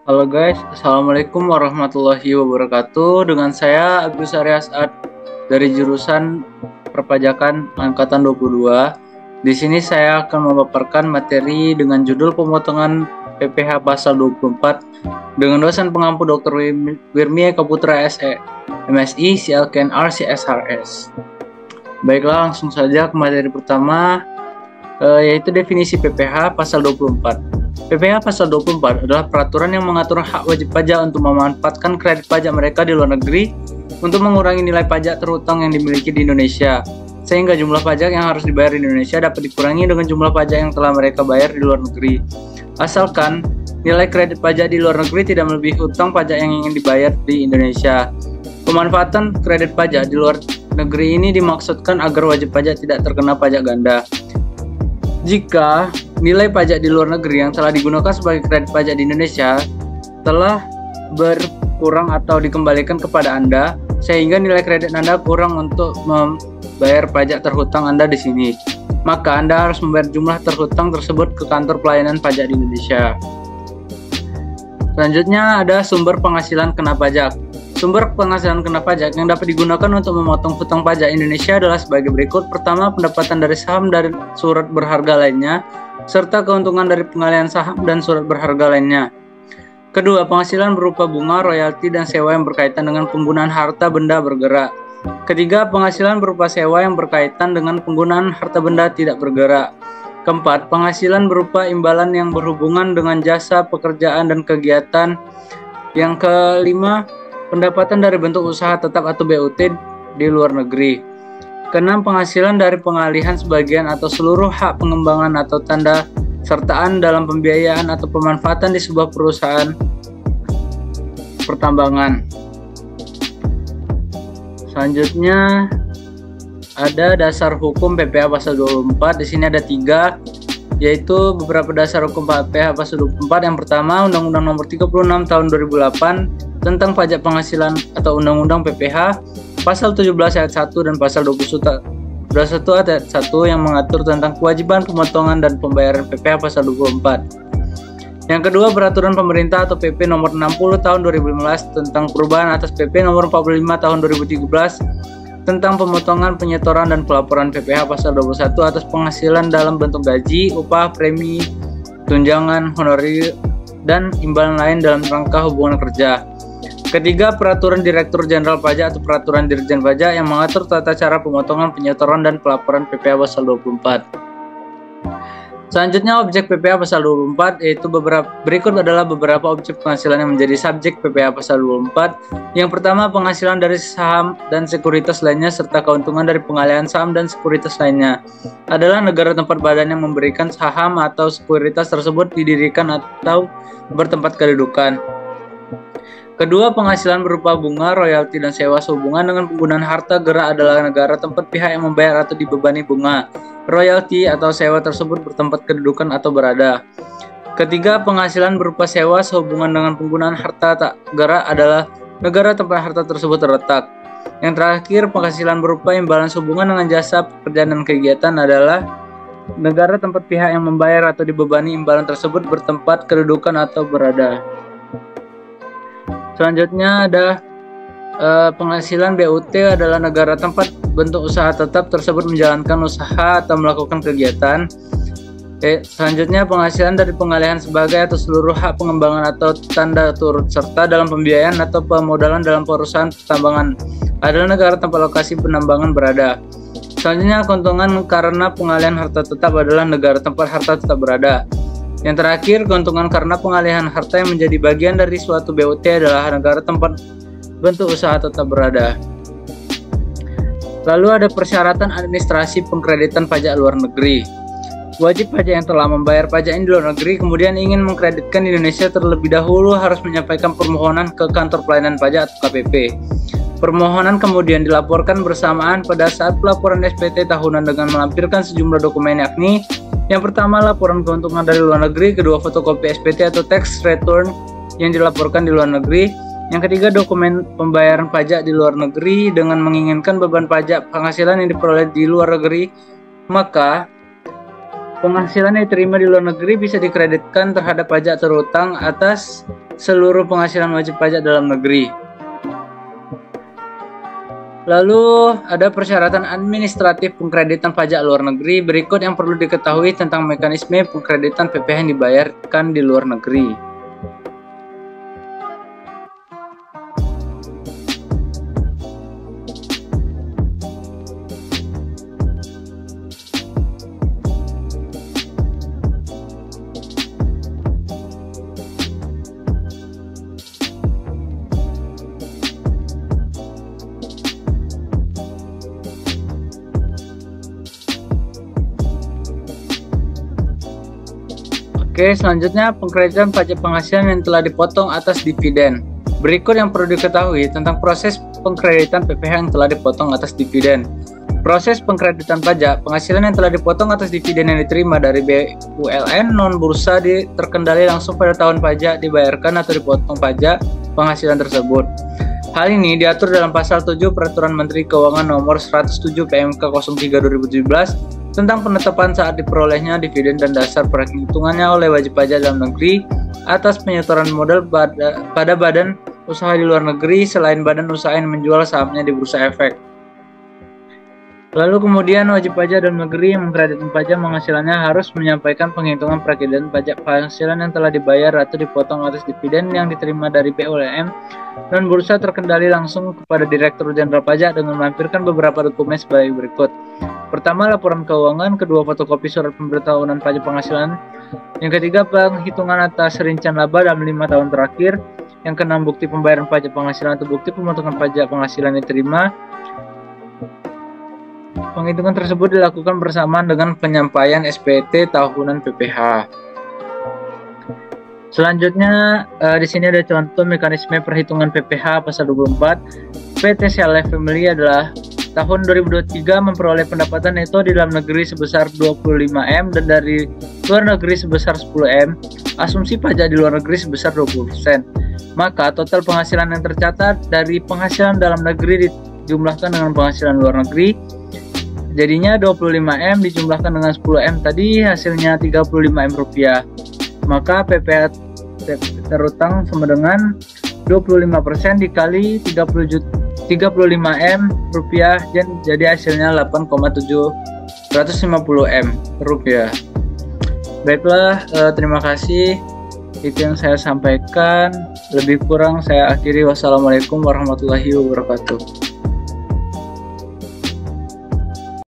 Halo guys, Assalamualaikum warahmatullahi wabarakatuh. Dengan saya Agus Arya Asad dari jurusan Perpajakan Angkatan 22. Di sini saya akan memaparkan materi dengan judul pemotongan PPh pasal 24 dengan dosen pengampu Dr. Wirmi Eka Putra SE, MSI, CLKNR, CSRS. Baiklah, langsung saja ke materi pertama, yaitu definisi PPh pasal 24. PPh pasal 24 adalah peraturan yang mengatur hak wajib pajak untuk memanfaatkan kredit pajak mereka di luar negeri untuk mengurangi nilai pajak terhutang yang dimiliki di Indonesia, sehingga jumlah pajak yang harus dibayar di Indonesia dapat dikurangi dengan jumlah pajak yang telah mereka bayar di luar negeri. Asalkan nilai kredit pajak di luar negeri tidak melebihi hutang pajak yang ingin dibayar di Indonesia. Pemanfaatan kredit pajak di luar negeri ini dimaksudkan agar wajib pajak tidak terkena pajak ganda. Jika nilai pajak di luar negeri yang telah digunakan sebagai kredit pajak di Indonesia telah berkurang atau dikembalikan kepada Anda, sehingga nilai kredit Anda kurang untuk membayar pajak terhutang Anda di sini, maka Anda harus membayar jumlah terhutang tersebut ke kantor pelayanan pajak di Indonesia. Selanjutnya ada sumber penghasilan kena pajak. Sumber penghasilan kena pajak yang dapat digunakan untuk memotong hutang pajak Indonesia adalah sebagai berikut. Pertama, pendapatan dari saham dan surat berharga lainnya, serta keuntungan dari pengalihan saham dan surat berharga lainnya. Kedua, penghasilan berupa bunga, royalti, dan sewa yang berkaitan dengan penggunaan harta benda bergerak. Ketiga, penghasilan berupa sewa yang berkaitan dengan penggunaan harta benda tidak bergerak. Keempat, penghasilan berupa imbalan yang berhubungan dengan jasa, pekerjaan, dan kegiatan. Yang kelima, pendapatan dari bentuk usaha tetap atau BUT di luar negeri. Keenam, penghasilan dari pengalihan sebagian atau seluruh hak pengembangan atau tanda sertaan dalam pembiayaan atau pemanfaatan di sebuah perusahaan pertambangan. Selanjutnya ada dasar hukum PPh pasal 24. Di sini ada 3, yaitu beberapa dasar hukum PPh pasal 24. Yang pertama, Undang-Undang Nomor 36 Tahun 2008 tentang pajak penghasilan atau Undang-Undang PPh pasal 17 ayat 1 dan pasal 21 ayat 1 yang mengatur tentang kewajiban pemotongan dan pembayaran PPh pasal 24. Yang kedua, peraturan pemerintah atau PP nomor 60 tahun 2015 tentang perubahan atas PP nomor 45 tahun 2013 tentang pemotongan, penyetoran, dan pelaporan PPh pasal 21 atas penghasilan dalam bentuk gaji, upah, premi, tunjangan, honorer, dan imbalan lain dalam rangka hubungan kerja. Ketiga, peraturan Direktur Jenderal Pajak atau peraturan Dirjen Pajak yang mengatur tata cara pemotongan, penyetoran, dan pelaporan PPh pasal 24. Selanjutnya, objek PPh pasal 24, yaitu berikut adalah beberapa objek penghasilan yang menjadi subjek PPh pasal 24. Yang pertama, penghasilan dari saham dan sekuritas lainnya serta keuntungan dari pengalihan saham dan sekuritas lainnya adalah negara tempat badan yang memberikan saham atau sekuritas tersebut didirikan atau bertempat kedudukan. Kedua, penghasilan berupa bunga, royalti, dan sewa sehubungan dengan penggunaan harta gerak adalah negara tempat pihak yang membayar atau dibebani bunga, royalti, atau sewa tersebut bertempat kedudukan atau berada. Ketiga, penghasilan berupa sewa sehubungan dengan penggunaan harta tak gerak adalah negara tempat harta tersebut terletak. Yang terakhir, penghasilan berupa imbalan sehubungan dengan jasa, pekerjaan, dan kegiatan adalah negara tempat pihak yang membayar atau dibebani imbalan tersebut bertempat kedudukan atau berada. Selanjutnya ada penghasilan BUT adalah negara tempat bentuk usaha tetap tersebut menjalankan usaha atau melakukan kegiatan. Selanjutnya, penghasilan dari pengalihan sebagai atau seluruh hak pengembangan atau tanda turut serta dalam pembiayaan atau pemodalan dalam perusahaan pertambangan adalah negara tempat lokasi penambangan berada. Selanjutnya, keuntungan karena pengalihan harta tetap adalah negara tempat harta tetap berada. Yang terakhir, keuntungan karena pengalihan harta yang menjadi bagian dari suatu BUT adalah negara tempat bentuk usaha tetap berada. Lalu ada persyaratan administrasi pengkreditan pajak luar negeri. Wajib pajak yang telah membayar pajaknya di luar negeri kemudian ingin mengkreditkan di Indonesia terlebih dahulu harus menyampaikan permohonan ke kantor pelayanan pajak atau KPP. Permohonan kemudian dilaporkan bersamaan pada saat pelaporan SPT tahunan dengan melampirkan sejumlah dokumen, yakni yang pertama, laporan keuntungan dari luar negeri. Kedua, fotokopi SPT atau tax return yang dilaporkan di luar negeri. Yang ketiga, dokumen pembayaran pajak di luar negeri. Dengan menginginkan beban pajak penghasilan yang diperoleh di luar negeri, maka penghasilan yang diterima di luar negeri bisa dikreditkan terhadap pajak terutang atas seluruh penghasilan wajib pajak dalam negeri. Lalu ada persyaratan administratif pengkreditan pajak luar negeri. Berikut yang perlu diketahui tentang mekanisme pengkreditan PPh yang dibayarkan di luar negeri. Oke, selanjutnya pengkreditan pajak penghasilan yang telah dipotong atas dividen. Berikut yang perlu diketahui tentang proses pengkreditan PPh yang telah dipotong atas dividen. Proses pengkreditan pajak penghasilan yang telah dipotong atas dividen yang diterima dari BUMN non-bursa terkendali langsung pada tahun pajak dibayarkan atau dipotong pajak penghasilan tersebut. Hal ini diatur dalam Pasal 7 Peraturan Menteri Keuangan Nomor 107 PMK 03/2017 tentang penetapan saat diperolehnya dividen dan dasar perhitungannya oleh wajib pajak dalam negeri atas penyetoran modal pada badan usaha di luar negeri selain badan usaha yang menjual sahamnya di Bursa Efek. Lalu kemudian wajib pajak dalam negeri yang mengkreditkan pajak penghasilannya harus menyampaikan penghitungan perakhiran pajak penghasilan yang telah dibayar atau dipotong atas dividen yang diterima dari BUMN dan bursa terkendali langsung kepada Direktur Jenderal Pajak dengan melampirkan beberapa dokumen sebagai berikut. Pertama, laporan keuangan. Kedua, fotokopi surat pemberitahuan pajak penghasilan. Yang ketiga, penghitungan atas rincian laba dalam 5 tahun terakhir. Yang keenam, bukti pembayaran pajak penghasilan atau bukti pemotongan pajak penghasilan yang diterima. Penghitungan tersebut dilakukan bersamaan dengan penyampaian SPT tahunan PPh. Selanjutnya di sini ada contoh mekanisme perhitungan PPh pasal 24. PT CLF Family adalah tahun 2023 memperoleh pendapatan neto di dalam negeri sebesar 25M dan dari luar negeri sebesar 10M. Asumsi pajak di luar negeri sebesar 20%. Maka total penghasilan yang tercatat dari penghasilan dalam negeri dijumlahkan dengan penghasilan luar negeri. Jadinya 25M dijumlahkan dengan 10M tadi hasilnya 35M rupiah. Maka PPh terutang sama dengan 25% dikali 35M rupiah jadi hasilnya 8,750M rupiah. Baiklah, terima kasih. Itu yang saya sampaikan. Lebih kurang saya akhiri. Wassalamualaikum warahmatullahi wabarakatuh.